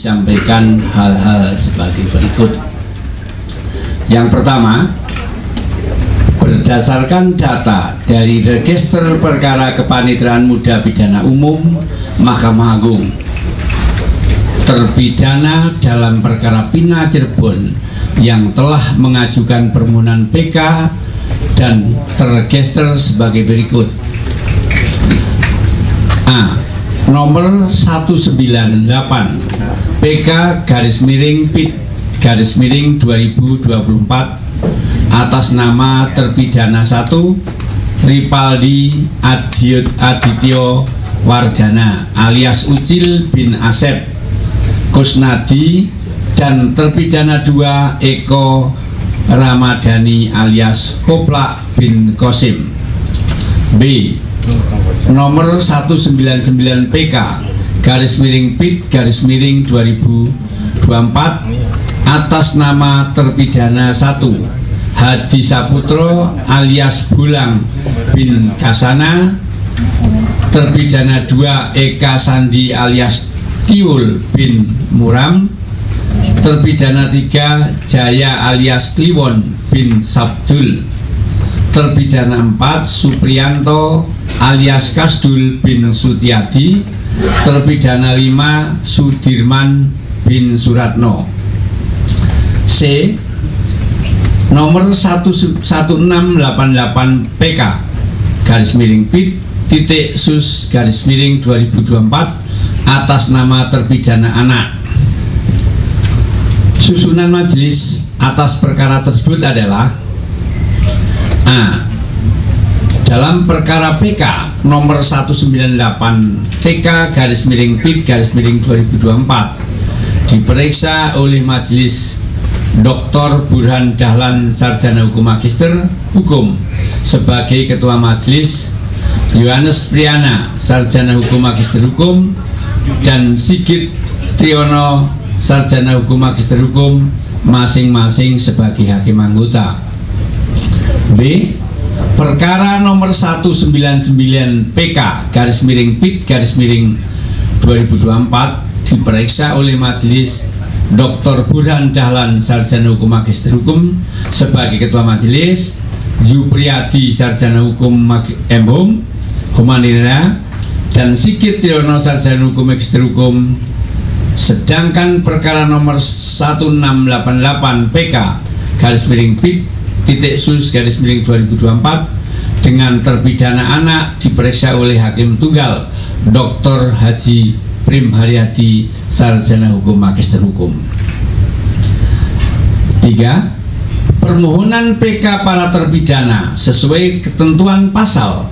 disampaikan hal-hal sebagai berikut. Yang pertama, berdasarkan data dari Register Perkara Kepaniteraan Muda Pidana Umum Mahkamah Agung, terpidana dalam perkara Pina Cirebon yang telah mengajukan permohonan PK dan terregister sebagai berikut. A. Nomor 198 PK _PIT _2024 atas nama terpidana 1 Ripaldi Adityo Wardana alias Ucil bin Asep Kusnadi dan terpidana 2 Eko Ramadhani alias Koplak bin Kosim. B. Nomor 199 PK _PIT _2024 atas nama terpidana 1 Hadi Saputro alias Bulang bin Kasana, terpidana 2 Eka Sandi alias Tiul bin Muram, terpidana 3 Jaya alias Kliwon bin Sabdul, terpidana 4 Supriyanto alias Kasdul bin Sutiadi, terpidana 5 Sudirman bin Suratno. C. Nomor 1688 PK _PIT sus _2024 atas nama terpidana anak. Susunan majelis atas perkara tersebut adalah: A. Dalam perkara PK nomor 198 PK _PIT _2024 diperiksa oleh majelis Dr. Burhan Dahlan Sarjana Hukum Magister Hukum sebagai Ketua Majelis, Yohanes Priana Sarjana Hukum Magister Hukum, dan Sigit Triono Sarjana Hukum Magister Hukum masing-masing sebagai hakim anggota. B. Perkara nomor 199 PK _PIT _2024 diperiksa oleh Majelis Dr. Burhan Dahlan Sarjana Hukum Magister Hukum sebagai Ketua Majelis, Jupriyadi Sarjana Hukum M.Hum Humanira, dan Sigit Triono Sarjana Hukum Magister Hukum. Sedangkan perkara nomor 1688 PK _PIT sus _2024 dengan terpidana anak diperiksa oleh Hakim Tunggal Dr. Haji Prim Haryadi Sarjana Hukum Magister Hukum. 3. Permohonan PK para terpidana sesuai ketentuan pasal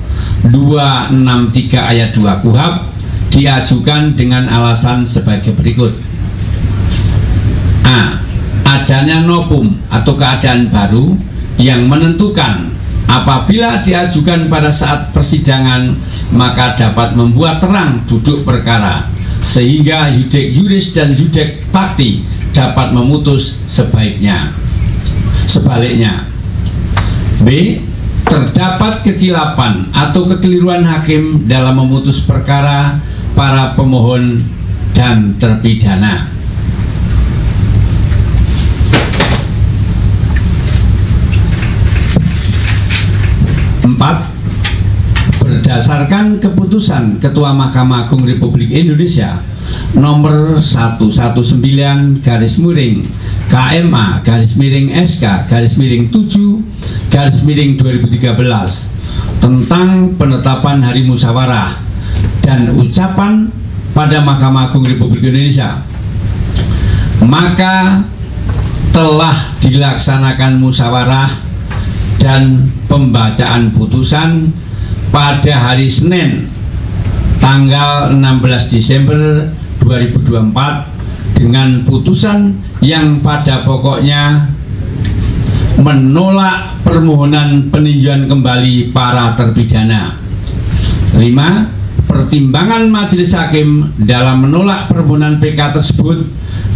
263 ayat 2 KUHP diajukan dengan alasan sebagai berikut. A. Adanya novum atau keadaan baru yang menentukan apabila diajukan pada saat persidangan maka dapat membuat terang duduk perkara sehingga yudek juris dan yudek fakti dapat memutus sebaliknya. B. Terdapat kekilapan atau kekeliruan hakim dalam memutus perkara para pemohon dan terpidana. 4. Berdasarkan keputusan Ketua Mahkamah Agung Republik Indonesia nomor 119 KMA SK 7 2013 tentang penetapan Hari Musyawarah dan ucapan pada Mahkamah Agung Republik Indonesia, maka telah dilaksanakan musyawarah dan pembacaan putusan pada hari Senin tanggal 16 Desember 2024 dengan putusan yang pada pokoknya menolak permohonan peninjauan kembali para terpidana. 5. Pertimbangan majelis hakim dalam menolak permohonan PK tersebut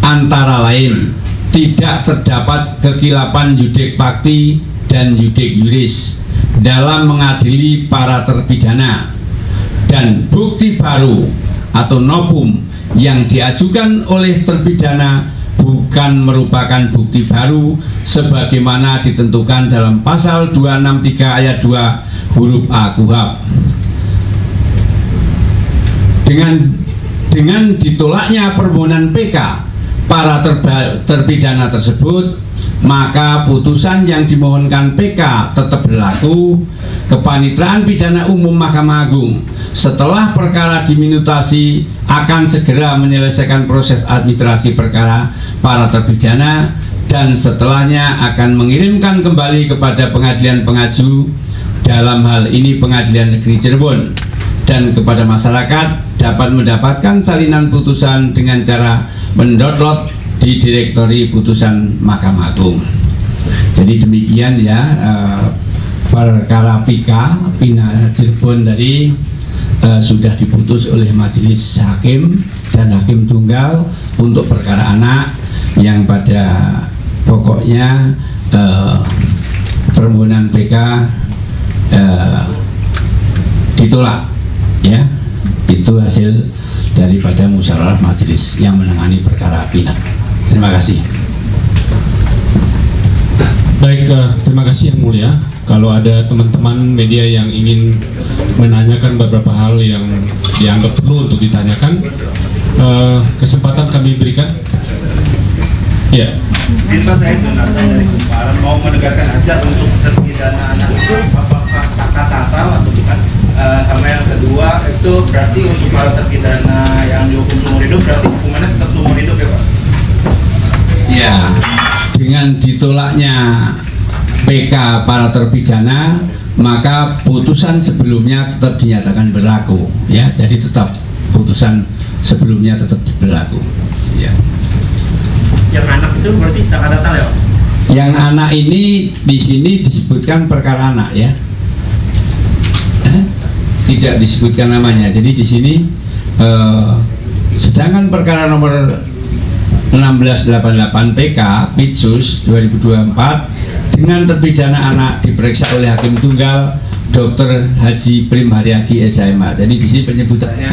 antara lain tidak terdapat kekilapan yudek fakti dan yudek juris dalam mengadili para terpidana, dan bukti baru atau novum yang diajukan oleh terpidana bukan merupakan bukti baru sebagaimana ditentukan dalam pasal 263 ayat 2 huruf A KUHP. Dengan ditolaknya permohonan PK para terpidana tersebut, maka putusan yang dimohonkan PK tetap berlaku. Kepanitraan Pidana Umum Mahkamah Agung setelah perkara diminutasi akan segera menyelesaikan proses administrasi perkara para terpidana dan setelahnya akan mengirimkan kembali kepada pengadilan pengaju, dalam hal ini Pengadilan Negeri Cirebon, dan kepada masyarakat dapat mendapatkan salinan putusan dengan cara mendownload di direktori putusan Mahkamah Agung. Jadi demikian ya perkara Pika Pina Cirebon tadi sudah diputus oleh majelis hakim dan hakim tunggal untuk perkara anak yang pada pokoknya permohonan PK ditolak ya. Itu hasil daripada musyawarah majelis yang menangani perkara Pina. Terima kasih. Baik, terima kasih Yang Mulia. Kalau ada teman-teman media yang ingin menanyakan beberapa hal yang dianggap perlu untuk ditanyakan, kesempatan kami berikan. Ya. Saya dari Kumparan mau menegaskan aja untuk terpidana anak itu apakah kata-kata atau bukan, sama yang kedua itu berarti untuk para terpidana yang dihukum seumur hidup berarti hukumannya tetap seumur hidup ya Pak? Ya, dengan ditolaknya PK para terpidana, maka putusan sebelumnya tetap dinyatakan berlaku ya. Jadi tetap putusan sebelumnya tetap berlaku ya. Yang anak itu berarti sangat datang ya Pak? Yang anak ini di sini disebutkan perkara anak ya, tidak disebutkan namanya. Jadi di sini sedangkan perkara nomor 1688 PK Pitsus 2024 dengan terpidana anak diperiksa oleh hakim tunggal Dr. Haji Prim Haryadi SHMH. Jadi di sini penyebutannya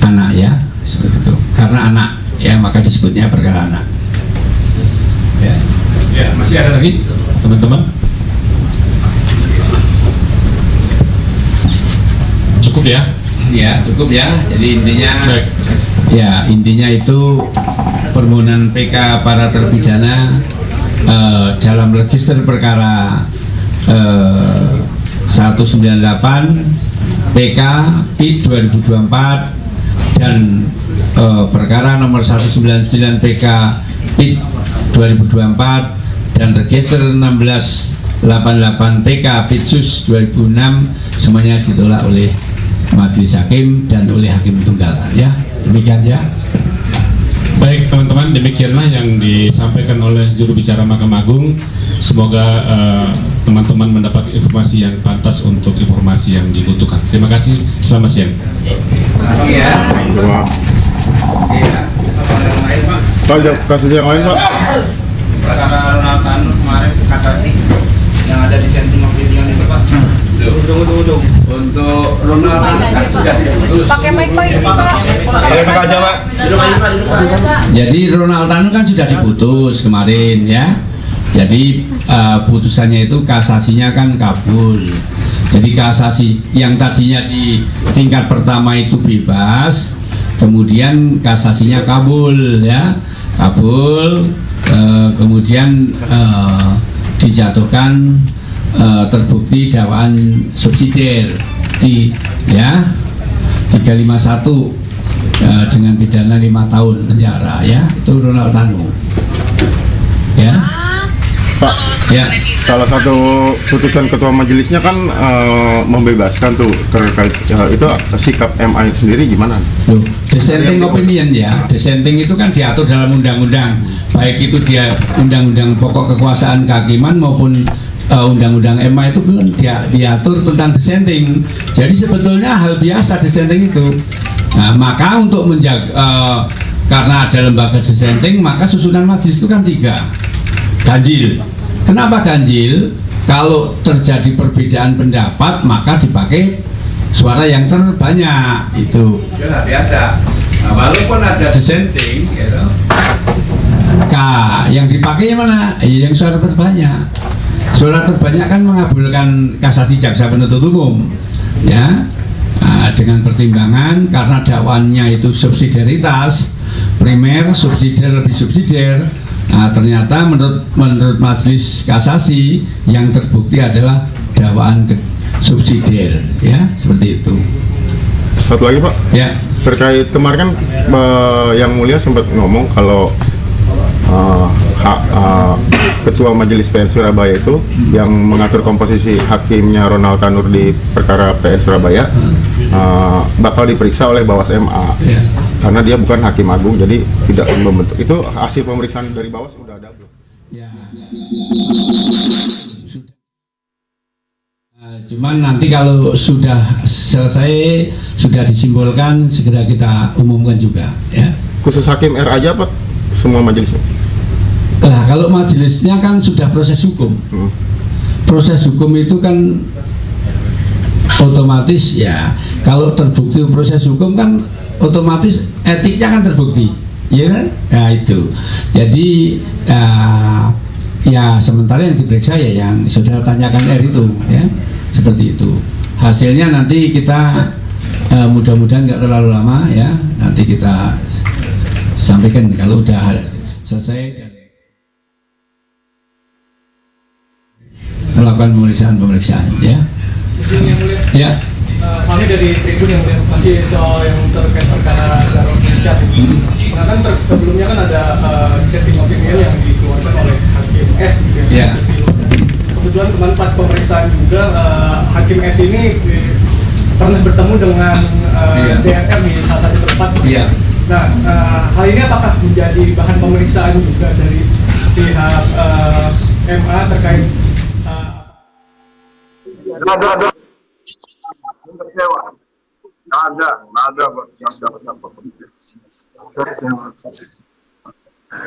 anak ya, seperti itu. Karena anak ya, maka disebutnya perkara anak. Ya. Ya, masih ada lagi teman-teman? Cukup ya? Ya, cukup ya. Jadi intinya Baik. ya, intinya itu permohonan PK para terpidana dalam register perkara 198 PK PIT 2024 dan perkara nomor 199 PK PIT 2024 dan register 1688 PK Pitsus 2006 semuanya ditolak oleh majelis hakim dan oleh hakim tunggal ya. Demikian ya. Baik teman-teman, demikianlah yang disampaikan oleh juru bicara Mahkamah Agung. Semoga teman-teman mendapat informasi yang pantas untuk informasi yang dibutuhkan. Terima kasih, selamat siang. Terima kasih ya. Iya. Pak, kasus yang lain Pak. Perkara Ronald Tanu kemarin kasasi yang ada di senting of video itu Pak. Tunggu. Untuk Ronald Tanu kan sudah diputus. Pakai mic Pak, isi Pak. Enak aja Pak. Jadi Ronald Tanu kan sudah diputus kemarin ya. Jadi putusannya itu kasasinya kan kabul. Jadi kasasi yang tadinya di tingkat pertama itu bebas, kemudian kasasinya kabul ya, kabul, kemudian dijatuhkan terbukti dakwaan subsidiar di ya 351 dengan pidana 5 tahun penjara ya. Itu Ronald Tanu ya. Pak, Ya, salah satu putusan ketua majelisnya kan membebaskan tuh terkait itu sikap MA sendiri gimana? loh, dissenting opinion ya, dissenting itu kan diatur dalam undang-undang, baik itu dia undang-undang pokok kekuasaan kehakiman maupun undang-undang MA itu kan diatur tentang dissenting. Jadi sebetulnya hal biasa dissenting itu. Nah, maka untuk menjaga karena ada lembaga dissenting, maka susunan majelis itu kan 3 ganjil. Kenapa ganjil? Kalau terjadi perbedaan pendapat maka dipakai suara yang terbanyak itu. Itu nggak biasa. walaupun ada dissenting, gitu. Yang dipakai mana? Yang suara terbanyak. Suara terbanyak kan mengabulkan kasasi jaksa penuntut umum, ya. Dengan pertimbangan karena dakwaannya itu subsidiaritas, primer, subsidiar lebih subsidiar. Ternyata menurut majelis kasasi yang terbukti adalah dakwaan subsidiar, ya, seperti itu. Satu lagi Pak, Ya. terkait kemarin kan yang mulia sempat ngomong kalau Ketua Majelis PN Surabaya itu yang mengatur komposisi hakimnya Ronald Tanur di perkara PN Surabaya bakal diperiksa oleh Bawas MA karena dia bukan hakim agung, jadi tidak membentuk. Itu hasil pemeriksaan dari Bawas sudah ada belum? Ya. Cuman nanti kalau sudah selesai, sudah disimbolkan, segera kita umumkan juga, ya. Khusus hakim R aja Pak, semua majelisnya? Nah, kalau majelisnya kan sudah proses hukum. Proses hukum itu kan otomatis, ya, kalau terbukti proses hukum kan otomatis etiknya kan terbukti, ya kan? Nah, itu. Jadi ya sementara yang diperiksa ya yang sudah tanyakan R itu, ya, seperti itu. Hasilnya nanti kita mudah-mudahan nggak terlalu lama, ya, nanti kita sampaikan kalau udah selesai melakukan pemeriksaan, ya. Ya. Kami dari Tribun yang masih soal yang terkait perkara Darul Richard. Nah kan sebelumnya kan ada dissenting opinion yang dikeluarkan oleh Hakim S gitu ya. Kebetulan kemarin pas pemeriksaan juga Hakim S ini pernah bertemu dengan DNR di salah satu tempat. Nah, hal ini apakah menjadi bahan pemeriksaan juga dari pihak MA terkait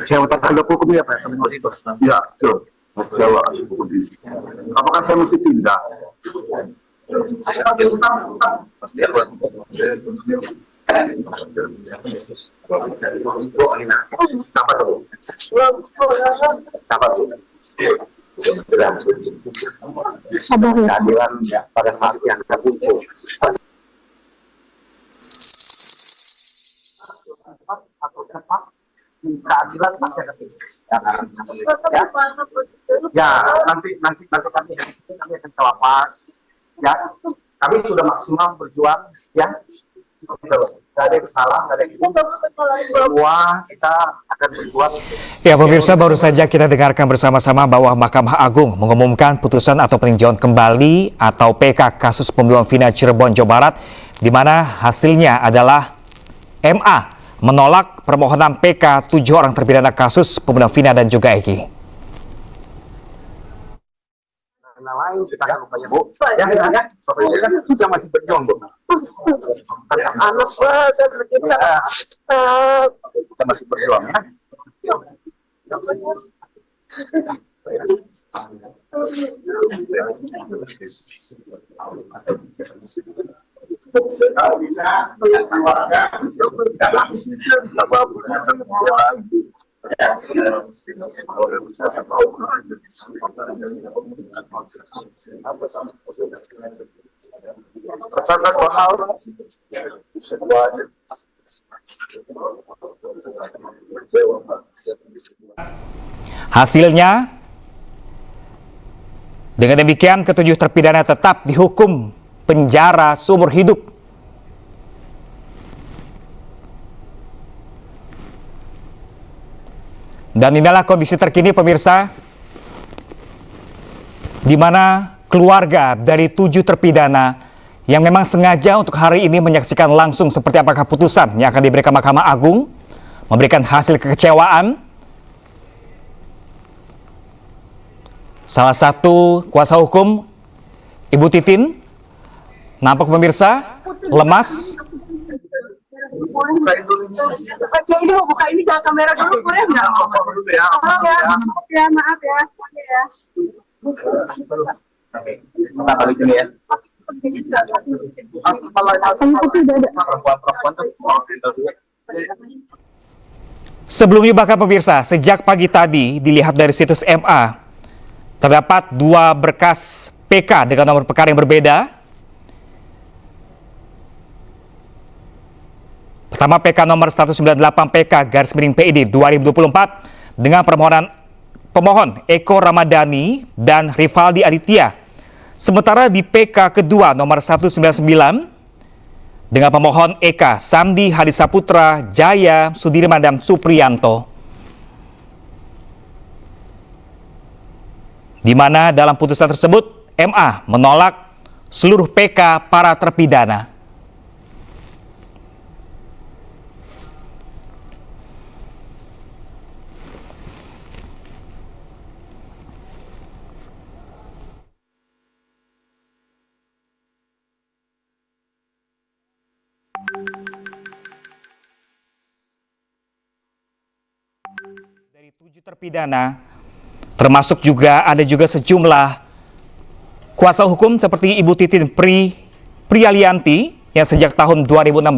Sewa terhadap hukum ya Pak? Ya, betul. Sewa. Apakah saya mesti pindah? Keadilan ya pada saat yang termuncul. Keadilan pasti akan ya nanti kami akan cawapas ya, kami sudah maksimal berjuang ya, nggak ada yang salah, nggak ada yang semua kita akan berjuang. Ya pemirsa, baru saja kita dengarkan bersama-sama bahwa Mahkamah Agung mengumumkan putusan atau peninjauan kembali atau PK kasus pembunuhan Vina Cirebon, Jawa Barat, di mana hasilnya adalah MA menolak permohonan PK 7 orang terpidana kasus pembunuhan Vina dan juga Eki. Lain kita akan rupanya Bu, ya Bapak Ibu kan kita masih berjuang Bu. Anak kita masih berjuang ya. Kalau bisa keluarga Hasilnya, dengan demikian ketujuh terpidana tetap dihukum penjara seumur hidup. Dan inilah kondisi terkini pemirsa, di mana keluarga dari 7 terpidana yang memang sengaja untuk hari ini menyaksikan langsung seperti apakah putusan yang akan diberikan Mahkamah Agung, memberikan hasil kekecewaan. Salah satu kuasa hukum, Ibu Titin, nampak pemirsa lemas. Ini mau buka ini jangan kamera dulu, boleh nggak? Tolong ya, maaf ya. Kita balik sini ya. Perempuan tuh Sebelumnya bahkan pemirsa, sejak pagi tadi dilihat dari situs MA, terdapat 2 berkas PK dengan nomor perkara yang berbeda. Pertama PK nomor 198 PK/PID 2024 dengan pemohon Eko Ramadhani dan Rivaldi Aditya. Sementara di PK kedua nomor 199 dengan pemohon Eka Samdi Hadisaputra Jaya Sudirman dan Supriyanto. Di mana dalam putusan tersebut MA menolak seluruh PK para terpidana. Dari 7 terpidana, termasuk ada juga sejumlah kuasa hukum seperti Ibu Titin Prialianti yang sejak tahun 2016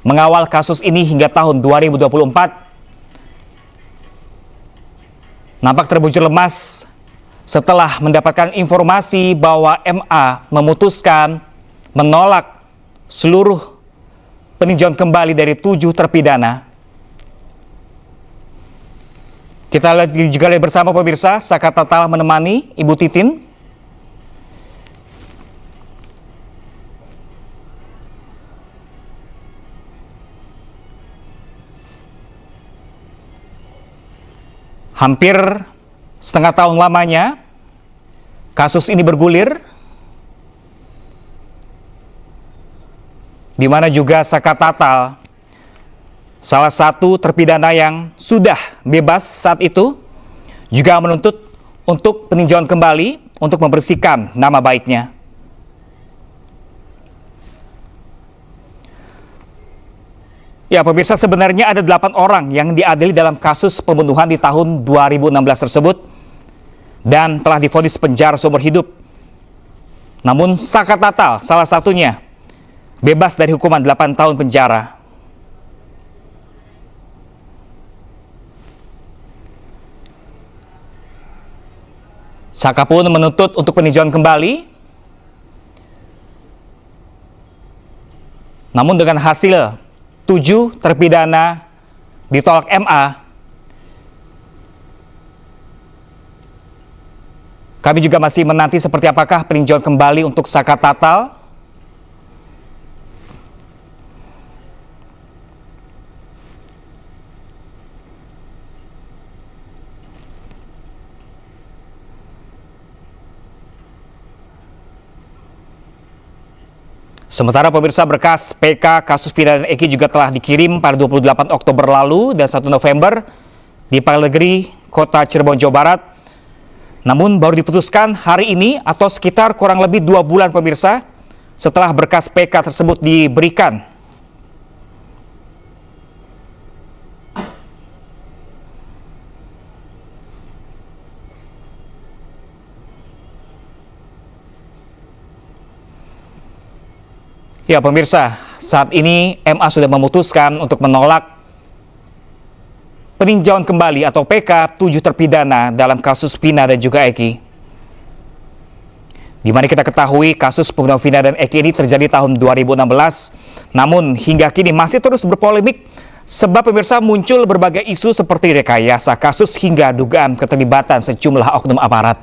mengawal kasus ini hingga tahun 2024. Nampak terbujur lemas setelah mendapatkan informasi bahwa MA memutuskan menolak seluruh peninjauan kembali dari 7 terpidana. Kita juga lihat bersama pemirsa, Saka Tatal menemani Ibu Titin. Hampir setengah tahun lamanya kasus ini bergulir, di mana juga Saka Tatal, salah satu terpidana yang sudah bebas saat itu, juga menuntut untuk peninjauan kembali untuk membersihkan nama baiknya. Ya pemirsa, sebenarnya ada 8 orang yang diadili dalam kasus pembunuhan di tahun 2016 tersebut dan telah divonis penjara seumur hidup. Namun Saka Tatal salah satunya bebas dari hukuman 8 tahun penjara. Saka pun menuntut untuk peninjauan kembali. Namun dengan hasil 7 terpidana ditolak MA, kami juga masih menanti seperti apakah peninjauan kembali untuk Saka Tatal. Sementara pemirsa, berkas PK kasus Vina dan Eki juga telah dikirim pada 28 Oktober lalu dan 1 November di Pengadilan Negeri Kota Cirebon, Jawa Barat. Namun baru diputuskan hari ini atau sekitar kurang lebih 2 bulan pemirsa setelah berkas PK tersebut diberikan. Ya pemirsa, saat ini MA sudah memutuskan untuk menolak peninjauan kembali atau PK 7 terpidana dalam kasus Vina dan juga Eki. Di mana kita ketahui kasus pembunuhan Vina dan Eki ini terjadi tahun 2016, namun hingga kini masih terus berpolemik sebab pemirsa muncul berbagai isu seperti rekayasa kasus hingga dugaan keterlibatan sejumlah oknum aparat.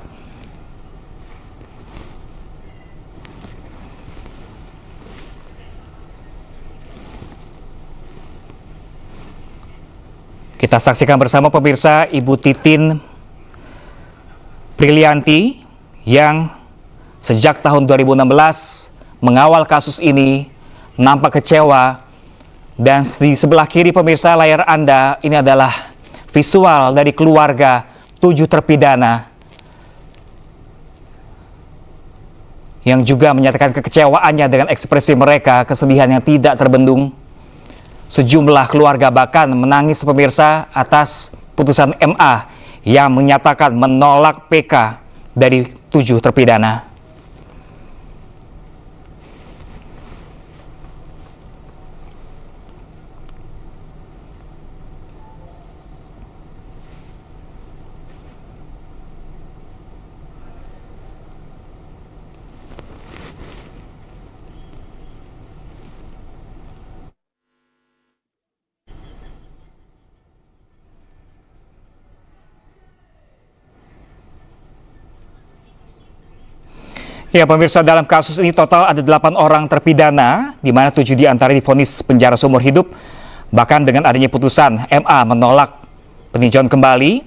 Kita saksikan bersama pemirsa Ibu Titin Prialianti yang sejak tahun 2016 mengawal kasus ini nampak kecewa, dan di sebelah kiri pemirsa layar Anda ini adalah visual dari keluarga 7 terpidana yang juga menyatakan kekecewaannya dengan ekspresi mereka, kesedihan yang tidak terbendung. Sejumlah keluarga bahkan menangis pemirsa atas putusan MA yang menyatakan menolak PK dari 7 terpidana. Ya pemirsa, dalam kasus ini total ada 8 orang terpidana, di mana 7 diantara divonis penjara seumur hidup. Bahkan dengan adanya putusan, MA menolak peninjauan kembali.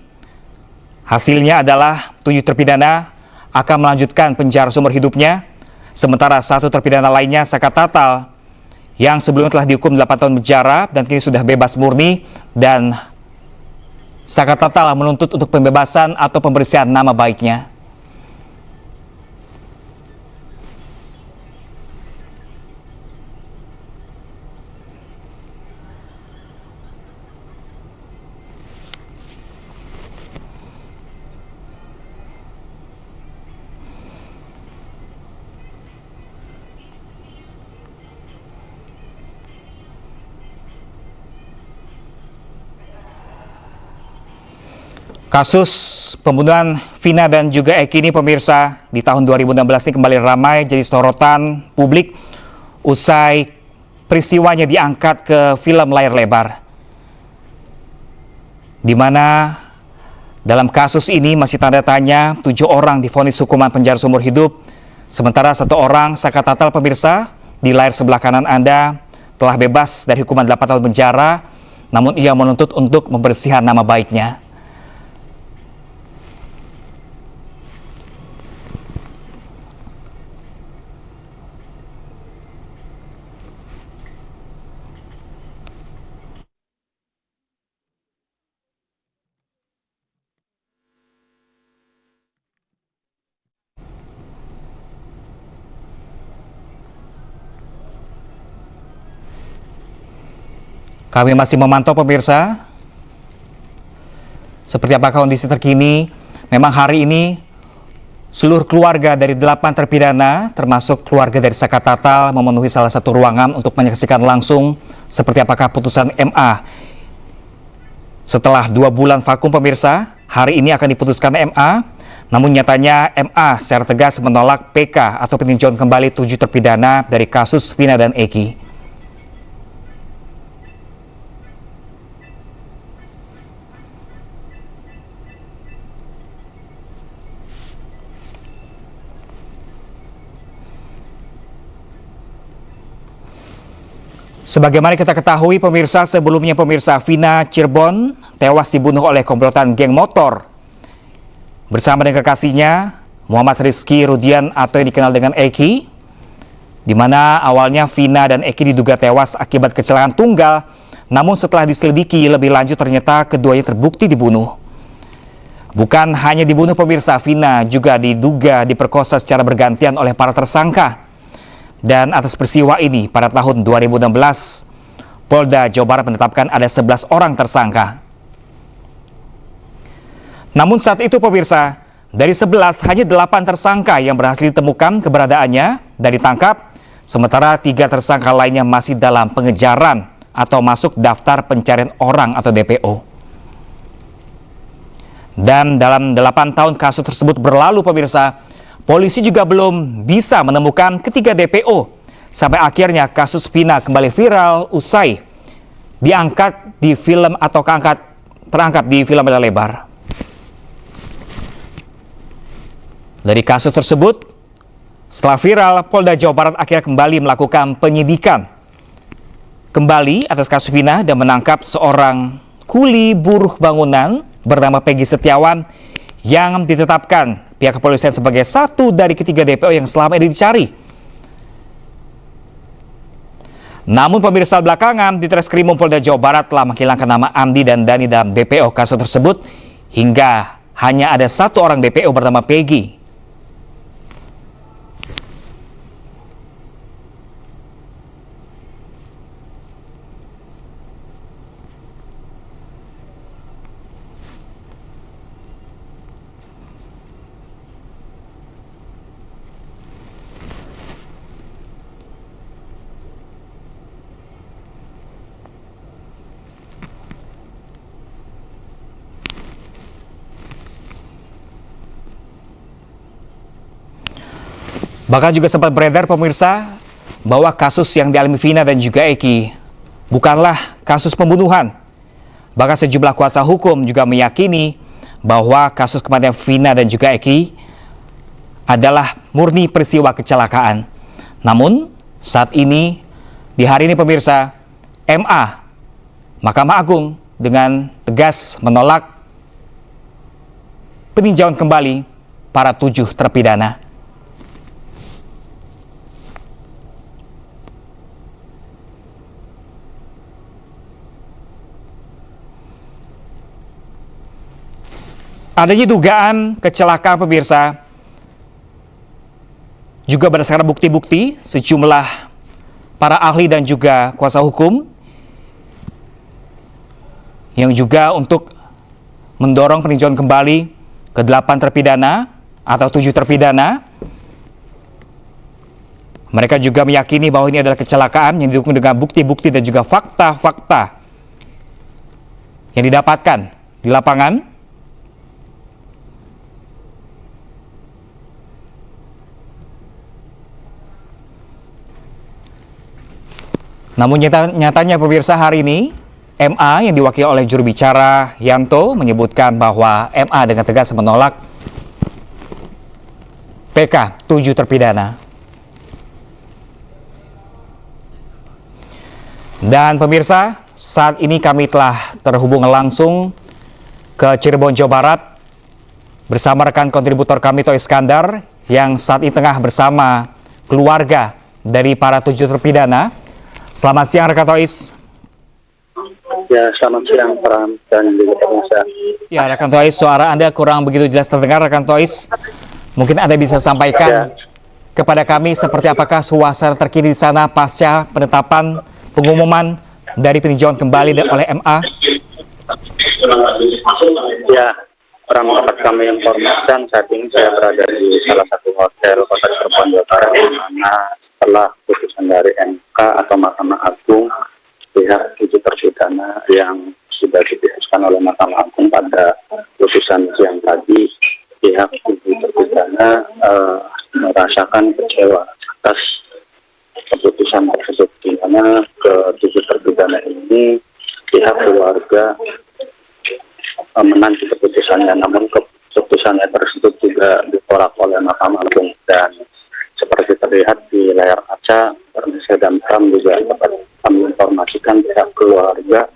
Hasilnya adalah 7 terpidana akan melanjutkan penjara seumur hidupnya. Sementara 1 terpidana lainnya, Saka Tatal, yang sebelumnya telah dihukum 8 tahun penjara dan kini sudah bebas murni. Dan Saka Tatal menuntut untuk pembebasan atau pembersihan nama baiknya. Kasus pembunuhan Vina dan juga Eki ini pemirsa di tahun 2016 ini kembali ramai jadi sorotan publik usai peristiwanya diangkat ke film layar lebar. Di mana dalam kasus ini masih tanda tanya, 7 orang divonis hukuman penjara seumur hidup. Sementara 1 orang, Saka Tatal pemirsa, di layar sebelah kanan Anda telah bebas dari hukuman 8 tahun penjara, namun ia menuntut untuk membersihkan nama baiknya. Kami masih memantau pemirsa, seperti apa kondisi terkini. Memang hari ini seluruh keluarga dari 8 terpidana, termasuk keluarga dari Saka Tatal, memenuhi salah satu ruangan untuk menyaksikan langsung seperti apakah putusan MA. Setelah 2 bulan vakum pemirsa, hari ini akan diputuskan MA. Namun nyatanya MA secara tegas menolak PK atau peninjauan kembali 7 terpidana dari kasus Vina dan Eki. Sebagaimana kita ketahui pemirsa, sebelumnya pemirsa, Vina Cirebon tewas dibunuh oleh komplotan geng motor bersama dengan kekasihnya Muhammad Rizky Rudian atau yang dikenal dengan Eki, di mana awalnya Vina dan Eki diduga tewas akibat kecelakaan tunggal, namun setelah diselidiki lebih lanjut ternyata keduanya terbukti dibunuh. Bukan hanya dibunuh pemirsa, Vina juga diduga diperkosa secara bergantian oleh para tersangka. Dan atas peristiwa ini pada tahun 2016, Polda Jawa Barat menetapkan ada 11 orang tersangka. Namun saat itu pemirsa, dari 11 hanya 8 tersangka yang berhasil ditemukan keberadaannya dan ditangkap, sementara 3 tersangka lainnya masih dalam pengejaran atau masuk daftar pencarian orang atau DPO. Dan dalam 8 tahun kasus tersebut berlalu pemirsa, polisi juga belum bisa menemukan ketiga DPO. Sampai akhirnya kasus Vina kembali viral usai diangkat di film atau terangkat di film layar lebar. Dari kasus tersebut, setelah viral, Polda Jawa Barat akhirnya kembali melakukan penyidikan kembali atas kasus Vina dan menangkap seorang kuli buruh bangunan bernama Peggy Setiawan yang ditetapkan pihak kepolisian sebagai satu dari ketiga DPO yang selama ini dicari. Namun pemirsa, belakangan di Treskrimum Polda Jawa Barat telah menghilangkan nama Andi dan Dani dalam DPO kasus tersebut hingga hanya ada 1 orang DPO bernama Peggy. Bahkan juga sempat beredar pemirsa bahwa kasus yang dialami Vina dan juga Eki bukanlah kasus pembunuhan. Bahkan sejumlah kuasa hukum juga meyakini bahwa kasus kematian Vina dan juga Eki adalah murni peristiwa kecelakaan. Namun, saat ini, di hari ini pemirsa, MA, Mahkamah Agung dengan tegas menolak peninjauan kembali para 7 terpidana. Adanya dugaan kecelakaan pemirsa juga berdasarkan bukti-bukti sejumlah para ahli dan juga kuasa hukum yang juga untuk mendorong peninjauan kembali ke 8 terpidana atau 7 terpidana. Mereka juga meyakini bahwa ini adalah kecelakaan yang didukung dengan bukti-bukti dan juga fakta-fakta yang didapatkan di lapangan. Namun nyatanya pemirsa, hari ini MA yang diwakili oleh juru bicara Yanto menyebutkan bahwa MA dengan tegas menolak PK 7 terpidana. Dan pemirsa, saat ini kami telah terhubung langsung ke Cirebon, Jawa Barat bersama rekan kontributor kami Tois Iskandar yang saat ini tengah bersama keluarga dari para 7 terpidana. Selamat siang rekan Tois. Ya, selamat siang Pram dan juga pemirsa. Ya, rekan Tois, suara Anda kurang begitu jelas terdengar rekan Tois. Mungkin Anda bisa sampaikan kepada kami seperti apakah suasana terkini di sana pasca penetapan pengumuman dari peninjauan kembali oleh MA? Ya, Pram, dapat kami informasikan saat ini saya berada di salah satu hotel Kota Cirebon, Jawa Barat, di mana setelah putusan dari MK atau Mahkamah Agung, pihak 7 terpidana yang sudah diputuskan oleh Mahkamah Agung pada putusan siang tadi, pihak 7 terpidana merasakan kecewa atas keputusan tersebut, di mana ke 7 terpidana ini pihak keluarga menanti keputusannya, namun keputusannya tersebut juga ditolak oleh Mahkamah Agung. Dan seperti terlihat di layar kaca, saya dan Pram juga dapat kami informasikan pihak keluarga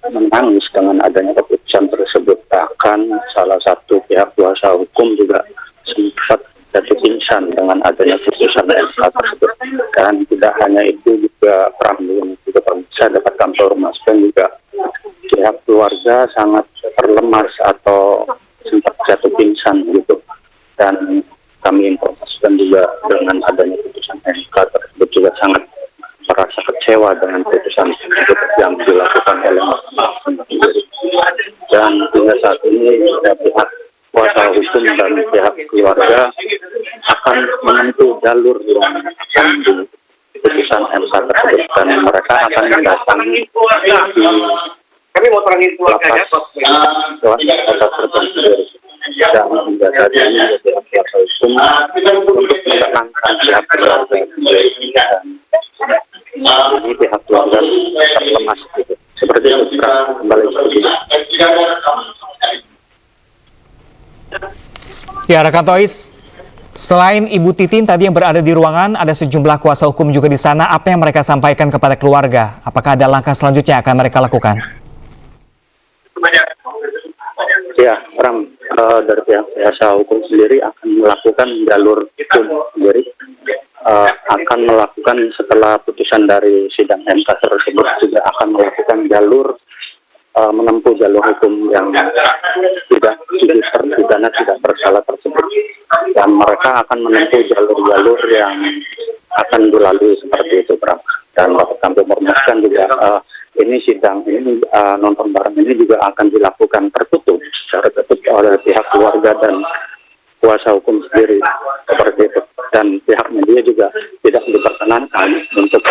menangis dengan adanya keputusan tersebut. Bahkan salah satu pihak kuasa hukum juga sempat jatuh pingsan dengan adanya putusan MK tersebut. Dan tidak hanya itu, juga Pram juga bisa dapat kami informasikan juga pihak keluarga sangat terlemas atau sempat jatuh pingsan gitu. Dan kami informasikan juga dengan adanya putusan MK tersebut juga sangat merasa kecewa dengan putusan tersebut yang dilakukan oleh Mahkamah Agung. Dan hingga saat ini pihak kuasa hukum dan pihak keluarga akan menempuh jalur yang akan di putusan MK tersebut, dan mereka akan mendatangi Kami mau terangin keluarganya Kota Cirebon sendiri. Dan hingga saat ini pihak kuasa hukum untuk menenangkan pihak keluarga sendiri, dan ini pihak keluarga terlemas gitu. Seperti itu, kembali seperti itu. Ya, rekan Tois, selain Ibu Titin tadi yang berada di ruangan, ada sejumlah kuasa hukum juga di sana. Apa yang mereka sampaikan kepada keluarga? Apakah ada langkah selanjutnya yang akan mereka lakukan? Ya, Ram, dari pihak kuasa hukum sendiri akan melakukan jalur hukum sendiri, akan melakukan setelah putusan dari sidang MK tersebut juga akan melakukan jalur menempuh jalur hukum yang tidak terpidana tidak bersalah tersebut, dan mereka akan menempuh jalur-jalur yang akan dilalui seperti itu, Bram. Dan dapat kami informasikan juga ini sidang ini nonton bareng ini juga akan dilakukan tertutup secara tertutup oleh pihak keluarga dan kuasa hukum sendiri seperti itu, dan pihak media juga tidak diperkenankan untuk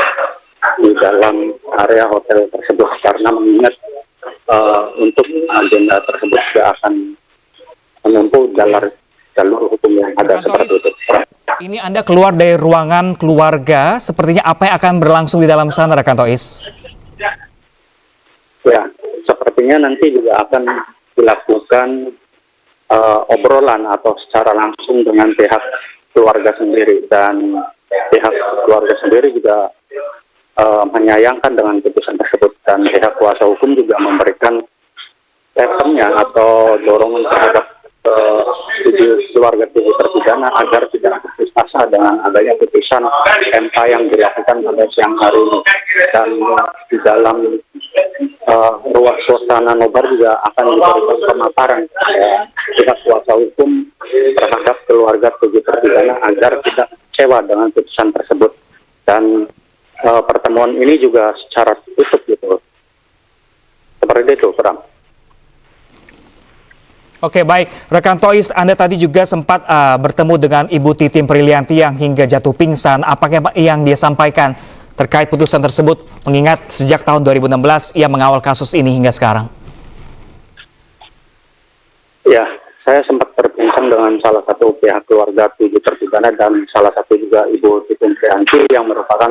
di dalam area hotel tersebut karena mengingat untuk agenda tersebut juga akan menempuh jalur hukum yang ada seperti itu. Ini Anda keluar dari ruangan keluarga, sepertinya apa yang akan berlangsung di dalam sana, rekan Tois? Ya, sepertinya nanti juga akan dilakukan obrolan atau secara langsung dengan pihak keluarga sendiri, dan pihak keluarga sendiri juga menyayangkan dengan putusan tersebut, dan pihak kuasa hukum juga memberikan statementnya atau dorongan terhadap keluarga tujuh terpidana agar tidak putus asa dengan adanya putusan MK yang dilakukan pada siang hari ini. Dan di dalam ruang suasana nobar juga akan diberikan pemaparan pihak kuasa hukum terhadap keluarga tujuh terpidana agar tidak kecewa dengan putusan tersebut. Dan pertemuan ini juga secara tutup gitu. Seperti itu, Bram. Oke, baik. Rekan Tois, Anda tadi juga sempat bertemu dengan Ibu Titin Prilianti yang hingga jatuh pingsan. Apakah yang dia sampaikan terkait putusan tersebut, mengingat sejak tahun 2016 ia mengawal kasus ini hingga sekarang? Ya, saya sempat berbincang dengan salah satu pihak keluarga tujuh terpidana dan salah satu juga Ibu Titin Prilianti yang merupakan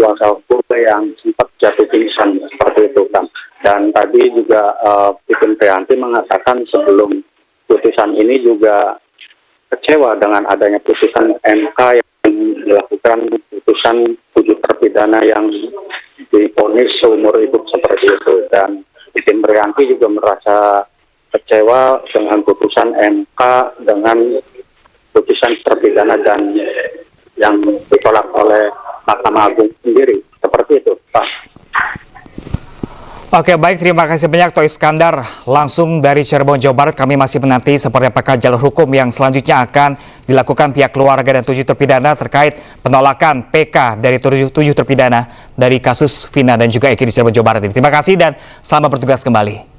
kuasa hukum yang sempat jatuh pingsan seperti itu, kan. Dan tadi juga Titin Prilianti mengatakan sebelum putusan ini juga kecewa dengan adanya putusan MK yang dilakukan putusan tujuh terpidana yang divonis seumur hidup seperti itu. Dan Titin Prilianti juga merasa kecewa dengan putusan MK dengan putusan terpidana dan yang ditolak oleh Mahkamah Agung sendiri. Seperti itu, Pak. Oke, baik, terima kasih banyak Tois Iskandar langsung dari Cirebon, Jawa Barat. Kami masih menanti seperti apakah jalur hukum yang selanjutnya akan dilakukan pihak keluarga dan tujuh terpidana terkait penolakan PK dari tujuh terpidana dari kasus Vina dan juga Eki di Cirebon, Jawa Barat ini. Terima kasih dan selamat bertugas kembali.